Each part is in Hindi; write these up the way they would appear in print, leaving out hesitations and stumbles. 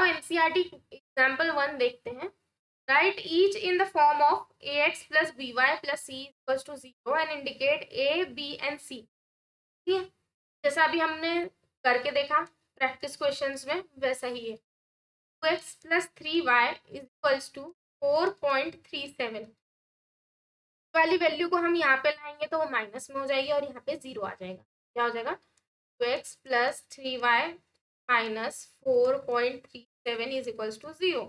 नाउ एनसीईआरटी एग्जाम्पल 1 देखते हैं। Write each in the form of ax plus by plus c equals to 0 and indicate a b and c। ठीक है, जैसा अभी हमने करके देखा प्रैक्टिस क्वेश्चंस में वैसा ही है। 2x plus 3y is equals to 4.37 वाली वैल्यू को हम यहाँ पे लाएंगे तो वो माइनस में हो जाएगी और यहाँ पे 0 आ जाएगा। क्या हो जाएगा? 2x plus 3y minus 4.37 is equals to 0।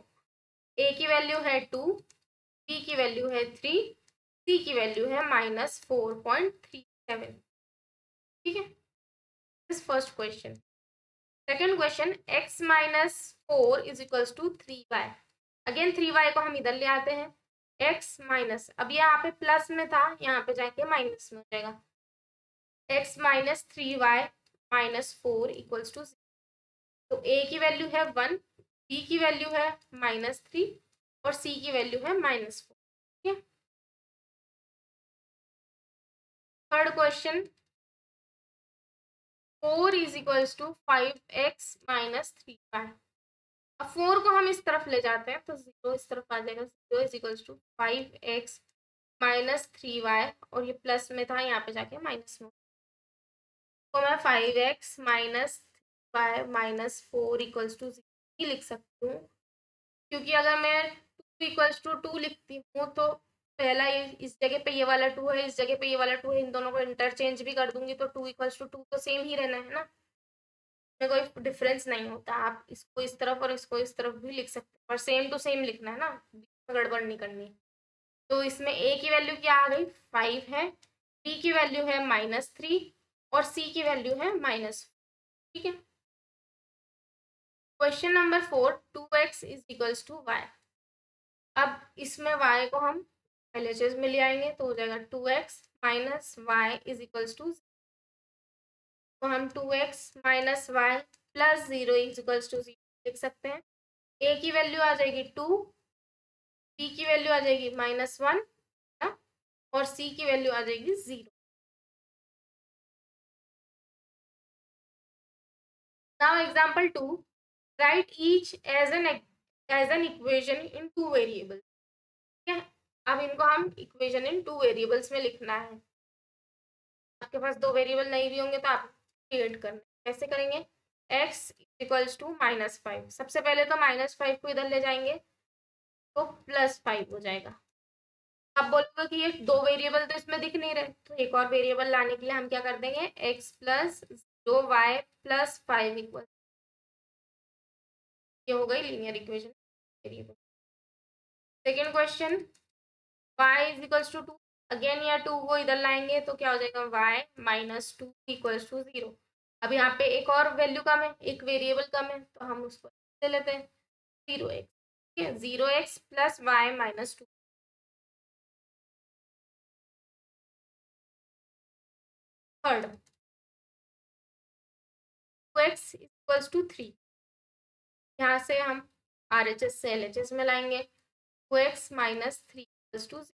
a की वैल्यू है 2, b की वैल्यू है 3, c की वैल्यू है माइनस 4.37। ठीक है, this first question. Second question, x minus 4 is equals to 3y। Again 3y को हम इधर ले आते हैं। x माइनस, अब यहाँ पे प्लस में था, यहाँ पे जाके माइनस में हो जाएगा। x minus 3y minus 4 equals to 0। तो a की वैल्यू है 1, b की वैल्यू है माइनस 3 और c की वैल्यू है माइनस 4। ठीक है, third question, 4 is equals to 5x minus 3y। अब 4 को हम इस तरफ ले जाते हैं तो 0 इस तरफ आ जाएगा। 0 is equals to 5x minus 3y और ये प्लस में था, यहाँ पे जाके माइनस में। तो मैं 5x minus 3y minus 4 equals to 0 ही लिख सकती हूँ, क्योंकि अगर मैं 2 इक्वल्स टू 2 लिखती हूँ तो पहला ये इस जगह पे ये वाला 2 है, इस जगह पे ये वाला 2 है, इन दोनों को इंटरचेंज भी कर दूंगी तो 2 इक्वल्स टू 2 तो सेम ही रहना है ना, में कोई डिफरेंस नहीं होता। आप इसको इस तरफ और इसको इस तरफ भी लिख सकते हैं, पर सेम टू सेम लिखना है ना, गड़बड़ नहीं करनी। तो इसमें a की वैल्यू क्या आ गई? 5 है, b की वैल्यू है माइनस 3 और c की वैल्यू है माइनस। ठीक है, question number 4, 2x is equals to y। अब इसमें y को हम LHS में ले आएंगे तो हो जाएगा 2x minus y is equals to, तो हम 2x minus y plus 0 is equals to 0 लिख सकते हैं। a की वैल्यू आ जाएगी 2, b की वैल्यू आ जाएगी माइनस 1 और c की वैल्यू आ जाएगी 0। Now example 2, write each as an equation in two variable. ठीक है, अब इनको हम इक्वेशन इन टू वेरिएबल्स में लिखना है। आपके पास दो वेरिएबल नहीं भी होंगे तो आप क्रिएट करना कैसे करेंगे? x equals to minus 5। सबसे पहले तो माइनस 5 को इधर ले जाएंगे तो प्लस 5 हो जाएगा। आप बोलोगे कि ये दो वेरिएबल तो इसमें दिख नहीं रहे, तो एक और वेरिएबल लाने के लिए हम क्या कर देंगे? x plus 0y plus 5 equal, ये हो गई linear equation variable. Second question, y is equals to 2। Again या 2 को इधर लाएंगे तो क्या हो जाएगा? y minus 2 equals to 0। अब यहाँ पे एक और वैल्यू कम है, एक वेरिएबल कम है, तो हम उसको ले लेते हैं 0x। ठीक है, 0x plus y minus 2। Third, 2x equals to 3। यहाँ से हम RHS से LHS में लाएंगे 2x minus 3 equals to 0।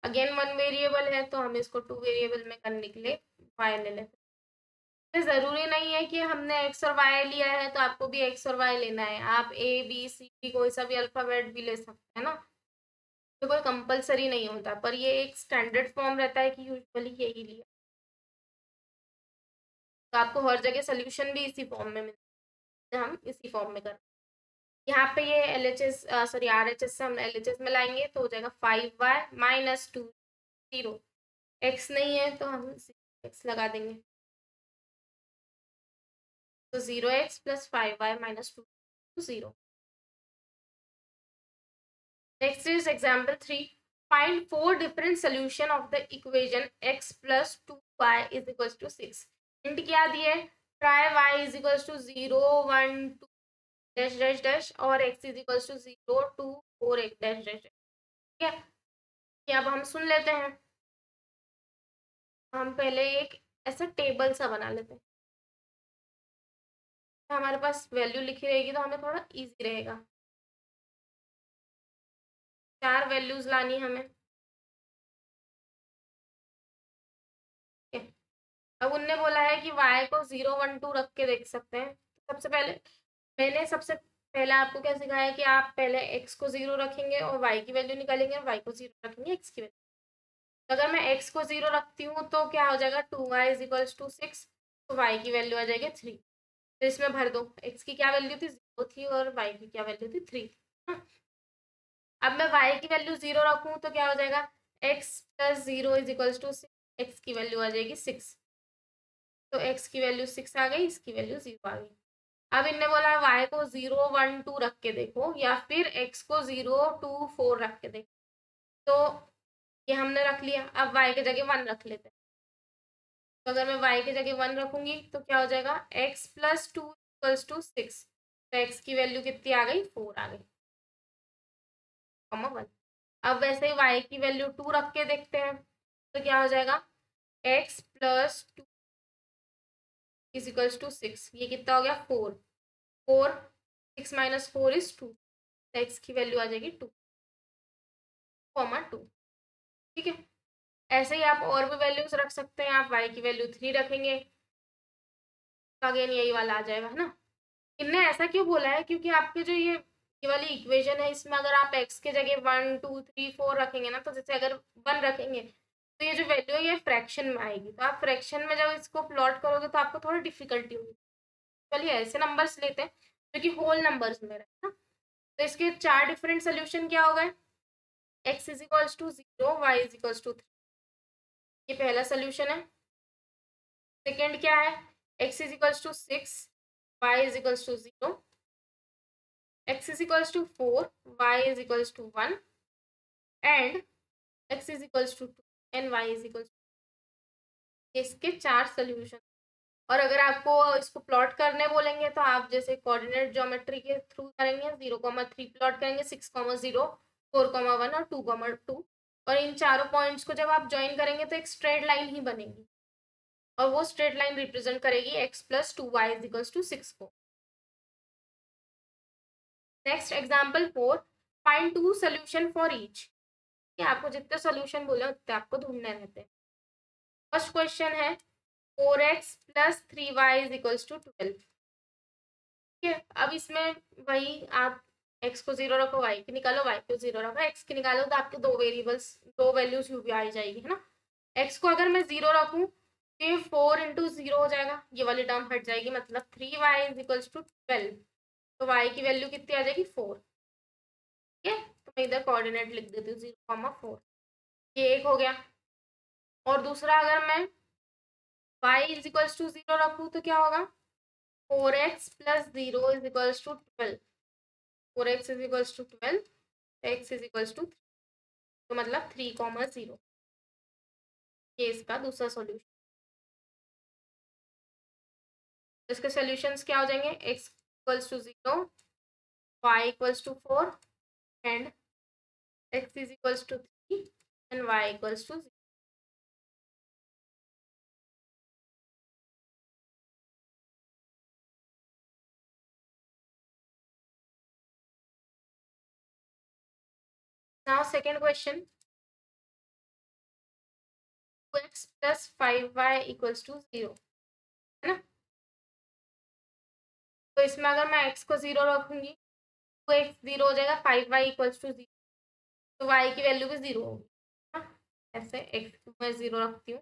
Again one variable है तो हम इसको टू वेरिएबल में करने के लिए y ले लेते हैं। ज़रूरी नहीं है कि हमने x और y लिया है तो आपको भी x और y लेना है। आप A B C D कोई सा भी अल्फ़ाबेट भी ले सकते हैं ना, तो कोई कंपलसरी नहीं होता, पर ये एक स्टैंडर्ड फॉर्म रहता है कि यूजुअली यही लिया, तो आपको हर जगह सोल्यूशन भी इसी फॉर्म में मिलता है। हम इसी फॉर्म में कर, यहाँ पे ये LHS सॉरी RHS से हम LHS में लाएंगे तो हो जाएगा 5y माइनस 2 0। x नहीं है तो हम x लगा देंगे, तो 0x plus 5y minus 2 0। Next is example 3, find 4 different solution of the equation x plus 2y is equals to 6। Hint क्या दिए? Try y is equals to 0 1 2 dash dash dash और x is equals to 0 2 4 1 dash dash. ठीक है, ये अब हम सुन लेते हैं। हम पहले एक ऐसा टेबल सा बना लेते हैं, हमारे पास वैल्यू लिखी रहेगी तो हमें थोड़ा इजी रहेगा। 4 वैल्यूज लानी हमें। अब उनने बोला है कि y को 0 1 2 रख के देख सकते हैं। सबसे पहले मैंने सबसे पहले आपको क्या सिखाया कि आप पहले x को 0 रखेंगे और y की वैल्यू निकालेंगे और y को 0 रखेंगे x की वैल्यू। तो अगर मैं x को 0 रखती हूँ तो क्या हो जाएगा, 2y इज इक्वल्स टू 6, तो y की वैल्यू आ जाएगी 3। तो इसमें भर दो, x की क्या वैल्यू थी, 0 थी, और y की क्या वैल्यू थी, 3। अब मैं y की वैल्यू 0 रखूँ तो क्या हो जाएगा, x plus 0 is equals to 6, x की वैल्यू आ जाएगी 6। तो x की वैल्यू 6 आ गई, इसकी वैल्यू 0 आ गई। अब इनने बोला y को 0 1 2 रख के देखो, या फिर x को 0 2 4 रख के देखो। तो ये हमने रख लिया, अब y की जगह 1 रख लेते हैं। तो अगर मैं y की जगह 1 रखूंगी तो क्या हो जाएगा, x प्लस 2 इक्वल्स टू 6। तो x की वैल्यू कितनी आ गई, 4 आ गई, कॉमा 1। अब वैसे ही y की वैल्यू 2 रख के देखते हैं, तो क्या हो जाएगा, x plus 2 is equals to 6। ये कितना हो गया, 4। 4 6 माइनस 4 इज 2। तो x की वैल्यू आ जाएगी 2, कॉमा 2। ठीक है, ऐसे ही आप और भी वैल्यूज रख सकते हैं। आप y की वैल्यू 3 रखेंगे तो अगेन यही वाला आ जाएगा, है ना। इनने ऐसा क्यों बोला है, क्योंकि आपके जो ये वाली इक्वेशन है, इसमें अगर आप x के जगह 1 2 3 4 रखेंगे ना, तो जैसे अगर 1 रखेंगे तो ये जो वैल्यू है ये फ्रैक्शन में आएगी। तो आप फ्रैक्शन में जब इसको प्लॉट करोगे तो आपको थोड़ी डिफिकल्टी होगी। चलिए ऐसे नंबर्स लेते हैं जो कि होल नंबर्स में रहे ना। तो इसके 4 डिफरेंट सोल्यूशन क्या हो गए, x is equals to 0, y is equals to 3, ये पहला सोल्यूशन है। सेकेंड क्या है, x is equals to 6, y is equals to 0, x is equals to 4, y is equals to 1, and x is equals to 2 and y is equals to, इसके 4 सोल्यूशन। और अगर आपको इसको प्लॉट करने बोलेंगे तो आप जैसे कोऑर्डिनेट ज्योमेट्री के थ्रू करेंगे, 0,3 प्लॉट करेंगे, 6,0, 4,1 और 2,2। और इन चारों पॉइंट्स को जब आप ज्वाइन करेंगे तो एक स्ट्रेट लाइन ही बनेगी, और वो स्ट्रेट लाइन रिप्रेजेंट करेगी x plus 2y is equals to 6 को। Next example 4, find 2 solution for each. कि आपको जितने सोल्यूशन बोले उतने आपको ढूंढने रहते हैं। फर्स्ट क्वेश्चन है 4x plus 3y is equals to 12। ठीक है, अब इसमें वही आप x को 0 रखो, y की निकालो, y को 0 रखो, x की निकालो, तो आपके दो वेरिएबल्स, दो वैल्यूज यू भी आ जाएगी, है ना। x को अगर मैं 0 रखूँ तो ये 4 इंटू 0 हो जाएगा, ये वाली टर्म हट जाएगी, मतलब 3y इज इक्वल्स टू 12। तो y की वैल्यू कितनी आ जाएगी, 4। ठीक है, तो मैं इधर कोऑर्डिनेट लिख देती हूँ, 0,4। ये एक हो गया। और दूसरा अगर मैं y इज इक्वल्स टू 0 रखूँ तो क्या होगा, 4x plus 0 is equals to 12। 4x is equals to 12, x is equals to 3, तो मतलब 3,0। ये इसका दूसरा सॉल्यूशन। इसके सॉल्यूशंस क्या हो जाएंगे, x equals to 0, y equals to 4 and x is equals to 3 and y equals to 0। Now second question, 2x plus 5y equals to 0, है ना। तो इसमें अगर मैं x को 0 रखूंगी, 2x 0 हो जाएगा, 5y इक्वल्स टू 0, तो y की वैल्यू भी 0 होगी, है ना। ऐसे x को मैं 0 रखती हूँ,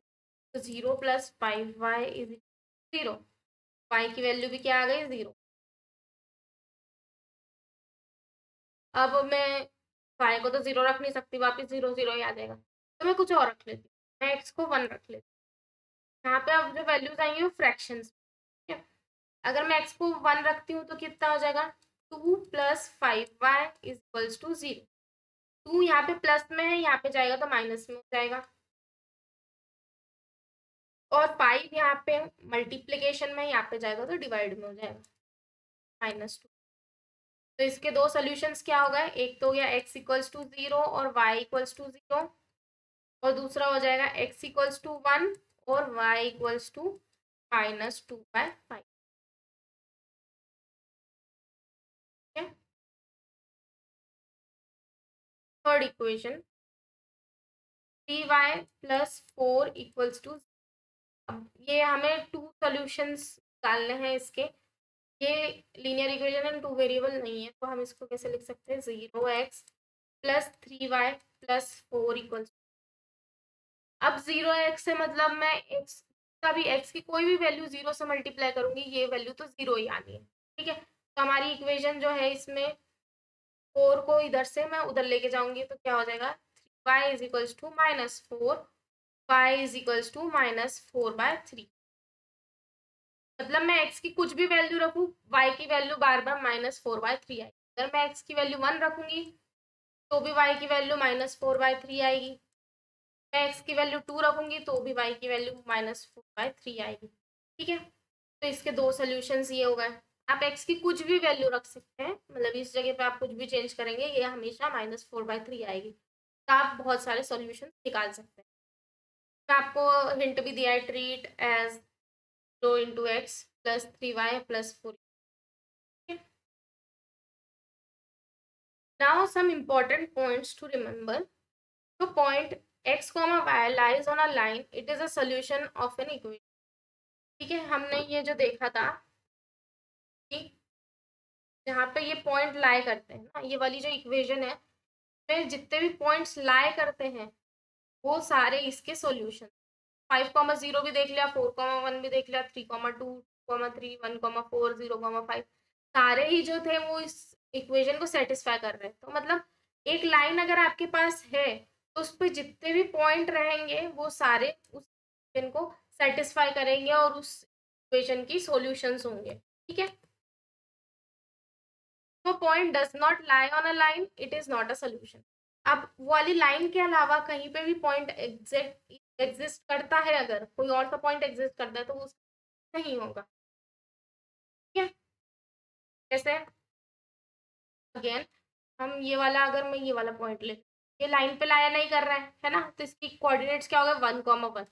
तो 0 प्लस 5y इज 0, y की वैल्यू भी क्या आ गई, 0। अब मैं y को तो 0 रख नहीं सकती, वापस 0 0 ही आ जाएगा, तो मैं कुछ और रख लेती हूँ, मैं x को 1 रख लेती हूँ। यहाँ पे अब जो वैल्यूज आएंगी वो फ्रैक्शंस। ठीक है, अगर मैं x को 1 रखती हूँ तो कितना हो जाएगा, 2 plus 5y is equals to 0। 2 यहाँ पे प्लस में है, यहाँ पे जाएगा तो माइनस में हो जाएगा, और 5 यहाँ पे मल्टीप्लीकेशन में, यहाँ पे जाएगा तो डिवाइड में हो जाएगा, -2। तो इसके दो सोल्यूशंस क्या हो गए, एक तो हो गया x इक्वल्स टू 0 और y इक्वल्स टू 0, और दूसरा हो जाएगा x इक्वल्स टू 1 और y equals to -2/5। Third equation, 3y plus 4 equals to, अब ये हमें 2 सोल्यूशंस डालने हैं इसके। ये लीनियर इक्वेशन है, 2 वेरिएबल नहीं है, तो हम इसको कैसे लिख सकते हैं, 0x plus 3y plus 4 equals. अब 0x से मतलब मैं x का भी, x की कोई भी वैल्यू 0 से मल्टीप्लाई करूंगी, ये वैल्यू तो 0 ही आनी है, ठीक है। तो हमारी इक्वेशन जो है इसमें 4 को इधर से मैं उधर लेके जाऊंगी तो क्या हो जाएगा, 3y is equals to -4, y is equals to -4/3। मतलब मैं x की कुछ भी वैल्यू रखूँ, y की वैल्यू बार बार -4/3 आएगी। अगर मैं x की वैल्यू 1 रखूंगी तो भी y की वैल्यू -4/3 आएगी। मैं x की वैल्यू 2 रखूंगी तो भी y की वैल्यू -4/3 आएगी, ठीक है। तो इसके दो सोल्यूशंस ये हो गए। आप x की कुछ भी वैल्यू रख सकते हैं, मतलब इस जगह पे आप कुछ भी चेंज करेंगे ये हमेशा -4/3 आएगी, तो आप बहुत सारे सोल्यूशन निकाल सकते हैं। मैं आपको हिंट भी दिया है, treat as 0 × x plus 3y plus 4। Now some important points to remember. So point x comma y lies on a line. It is a solution of an equation. ठीक है, हमने ये जो देखा था कि जहाँ पे ये पॉइंट लाई करते हैं ना, ये वाली जो इक्वेशन है में जितने भी पॉइंट्स लाई करते हैं वो सारे इसके सॉल्यूशन। 5,0 भी देख लिया, 4,1 भी देख लिया, 3,2, 3, 1,4, 0,5 सारे ही जो थे वो इस इक्वेशन को सेटिस्फाई कर रहे हैं। तो मतलब एक लाइन अगर आपके पास है तो उस पर जितने भी पॉइंट रहेंगे वो सारे उस इक्वेशन को सेटिस्फाई करेंगे और उस इक्वेशन की सॉल्यूशंस होंगे, ठीक है। तो point does not lie on a line, it is not a solution. अब वो वाली लाइन के अलावा कहीं पे भी पॉइंट एग्जिस्ट करता है, अगर कोई और सा पॉइंट एग्जिस्ट करता है तो वो नहीं होगा, ठीक है। जैसे अगेन हम ये वाला, अगर मैं ये वाला पॉइंट ले, ये लाइन पे लाया नहीं कर रहा है ना, तो इसकी कोऑर्डिनेट्स क्या होगा, 1,1।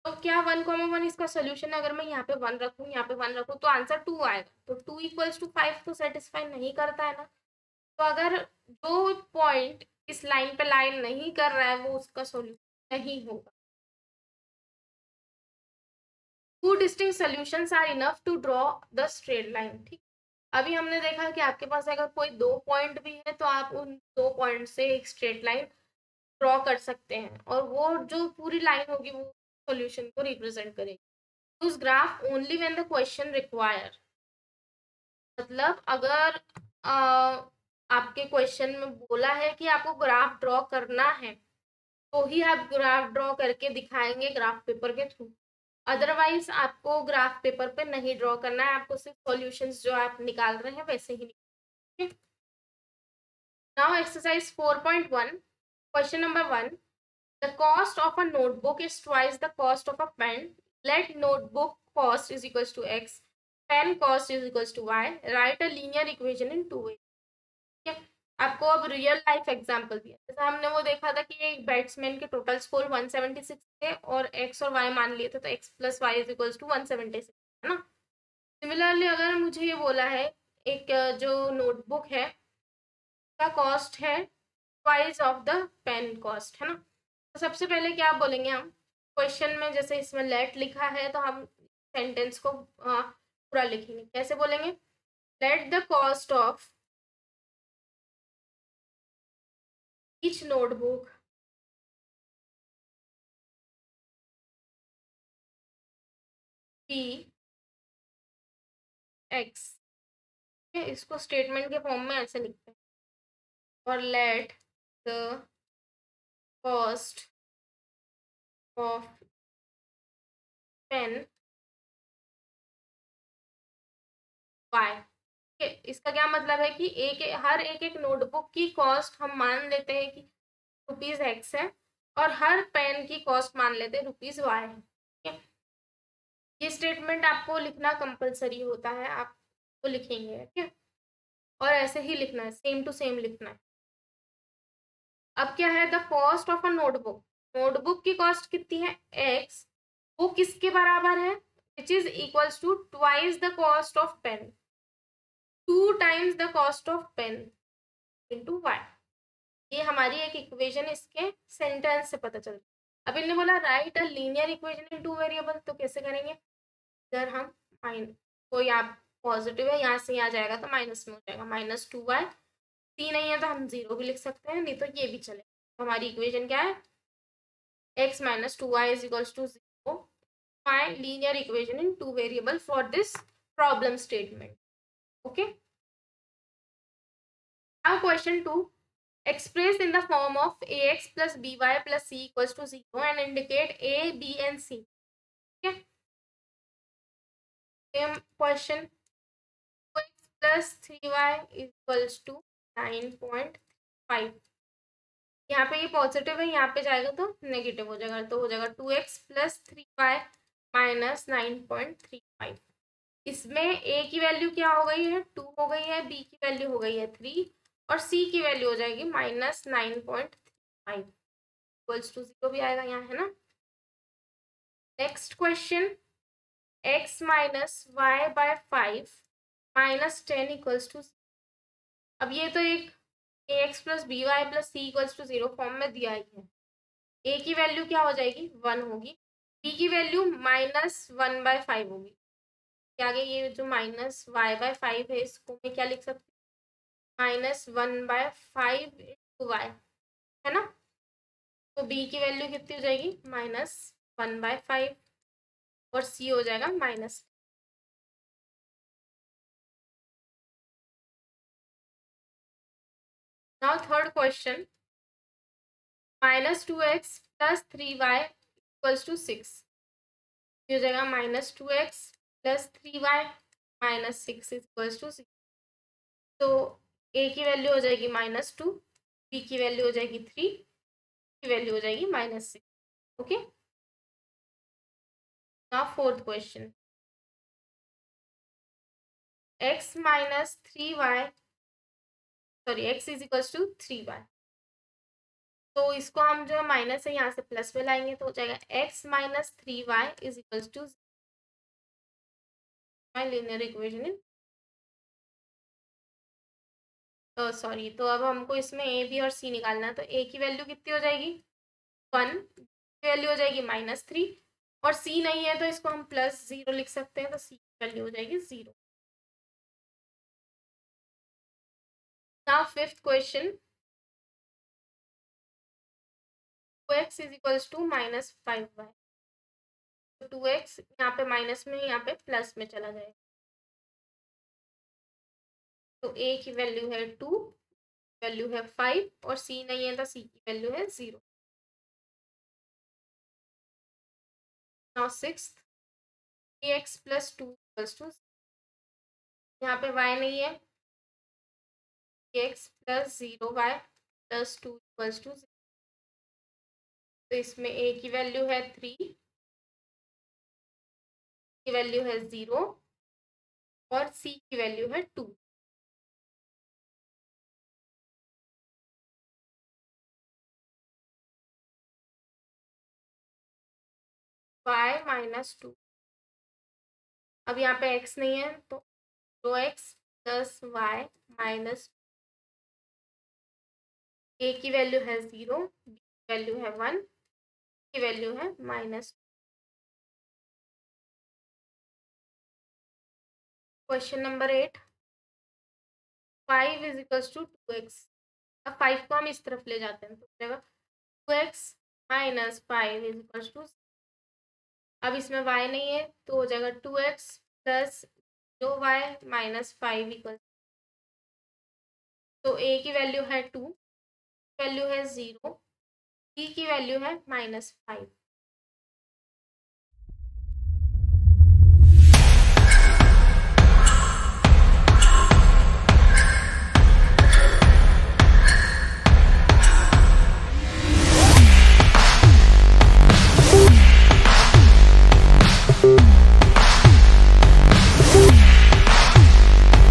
तो क्या 1,1 इसका सोल्यूशन है, अगर मैं यहाँ पे 1 रखूँ, यहाँ पे 1 रखूँ तो आंसर 2 आएगा। तो 2 = 5 तो सेटिस्फाई नहीं करता है ना। तो अगर जो पॉइंट इस लाइन पे लाइन नहीं कर रहा है वो उसका सोल्यूशन नहीं होगा। Two distinct solutions are enough to draw the straight line, ठीक। अभी हमने देखा कि आपके पास अगर कोई दो पॉइंट भी है तो आप उन दो पॉइंट से एक स्ट्रेट लाइन ड्रॉ कर सकते हैं और वो जो पूरी लाइन होगी वो सॉल्यूशन को रिप्रेजेंट करेगी। Use graph only when the question require. मतलब अगर आपके क्वेश्चन में बोला है कि आपको ग्राफ ड्रॉ करना है तो ही आप ग्राफ ड्रॉ करके दिखाएंगे ग्राफ पेपर के थ्रू। अदरवाइज आपको ग्राफ पेपर पे नहीं ड्रॉ करना है, आपको सिर्फ सॉल्यूशंस जो आप निकाल रहे हैं वैसे ही निकाल। Now exercise 4.1, question number 1। The cost of a notebook is twice the cost of a pen. Let notebook cost is equals to x, pen cost is equals to y। Write a linear equation in 2 ways। ठीक है, आपको अब रियल लाइफ एग्जांपल दिया। जैसे हमने वो देखा था कि एक बैट्समैन के टोटल स्कोर 176 थे और x और y मान लिए थे, तो x plus y is equals to 176, है ना। सिमिलरली अगर मुझे ये बोला है एक जो नोटबुक है का कॉस्ट है twice of the pen cost, है ना। तो सबसे पहले क्या बोलेंगे हम क्वेश्चन में, जैसे इसमें लेट लिखा है तो हम सेंटेंस को पूरा लिखेंगे। कैसे बोलेंगे, let the cost of each notebook be x. इसको स्टेटमेंट के फॉर्म में ऐसे लिखते हैं, और let the cost of pen y. इसका क्या मतलब है कि हर एक नोटबुक की कॉस्ट हम मान लेते हैं कि ₹x है और हर पेन की कॉस्ट मान लेते हैं ₹y है, ठीक है। ये स्टेटमेंट आपको लिखना कंपलसरी होता है, आप तो लिखेंगे, ठीक है। और ऐसे ही लिखना है, सेम टू सेम लिखना है। अब क्या है, the cost of a notebook, notebook की कॉस्ट कितनी है x, वो किसके बराबर है, which is equals to twice the cost of pen, 2 times the cost of pen into y। ये हमारी एक इक्वेशन इसके सेंटेंस से पता चलता है। अब इन्होंने बोला right a linear equation in 2 variable, तो कैसे करेंगे, इधर हम माइन कोई आप पॉजिटिव है, यहाँ से यहाँ जाएगा तो माइनस में हो जाएगा, -2y। सी नहीं है तो हम 0 भी लिख सकते हैं, नहीं तो ये भी चलेगा। तो हमारी इक्वेशन क्या है, x - 2y is equals to 0. Find linear equation in two variable for this problem statement. Okay. Now question 2. Express in the form of ax plus by plus c equals to 0 and indicate a, b and c. Okay. Same question. 2x plus 3y equals to 9.5. यहाँ पे ये पॉजिटिव है, यहाँ पे जाएगा तो नेगेटिव हो जाएगा, तो हो जाएगा 2x प्लस 3y माइनस 9.35। इसमें a की वैल्यू क्या हो गई है, 2 हो गई है, b की वैल्यू हो गई है 3 और c की वैल्यू हो जाएगी -9.35 इक्वल्स टू 0 भी आएगा यहाँ, है ना। Next question, x minus y by 5 minus 10 equals to. अब ये तो एक ax plus b y plus c equals to 0 form में दिया ही है। a की वैल्यू क्या हो जाएगी, 1 होगी, b की वैल्यू -1/5 होगी। आगे ये जो -y/5 है इसको मैं क्या लिख सकती हूँ, -1/5 इंटू वाई, है ना। तो b की वैल्यू कितनी हो जाएगी, -1/5 और c हो जाएगा माइनस। Now third question, -2x plus 3y equals to 6। हो जाएगा -2x plus 3y minus 6 equals to 6। तो a की वैल्यू हो जाएगी -2, b की वैल्यू हो जाएगी 3, की वैल्यू हो जाएगी -6। Okay. Now fourth question, x minus 3y, sorry x is equals to 3y। तो इसको हम जो माइनस है यहाँ से प्लस में लाएंगे तो हो जाएगा x minus 3y is equals to my linear equation in, sorry. तो अब हमको इसमें a b और c निकालना है, तो a की वैल्यू कितनी हो जाएगी 1, की वैल्यू हो जाएगी -3 और c नहीं है तो इसको हम +0 लिख सकते हैं, तो c की वैल्यू हो जाएगी 0। Now fifth question, 2x is equals to -5y। तो 2x यहाँ पे माइनस में, यहाँ पे प्लस में चला जाएगा, तो a की वैल्यू है 2, वैल्यू है 5 और c नहीं है तो c की वैल्यू है 0। Now sixth, ax plus 2 equals to, यहाँ पे y नहीं है, ax plus 0y plus 2 equals to, तो इसमें a की वैल्यू है 3, की वैल्यू है 0 और c की वैल्यू है 2। y माइनस 2, अब यहाँ पे x नहीं है तो 2x plus y minus, a की वैल्यू है 0, b की वैल्यू है 1, की वैल्यू है -। Question number 8, 5 is equals to 2x। अब 5 को हम इस तरफ ले जाते हैं तो हो जाएगा 2x minus 5 is equals to, अब इसमें y नहीं है तो हो जाएगा 2x plus 0y minus 5 equal, तो a की वैल्यू है 2, वैल्यू है 0, c की वैल्यू है -5।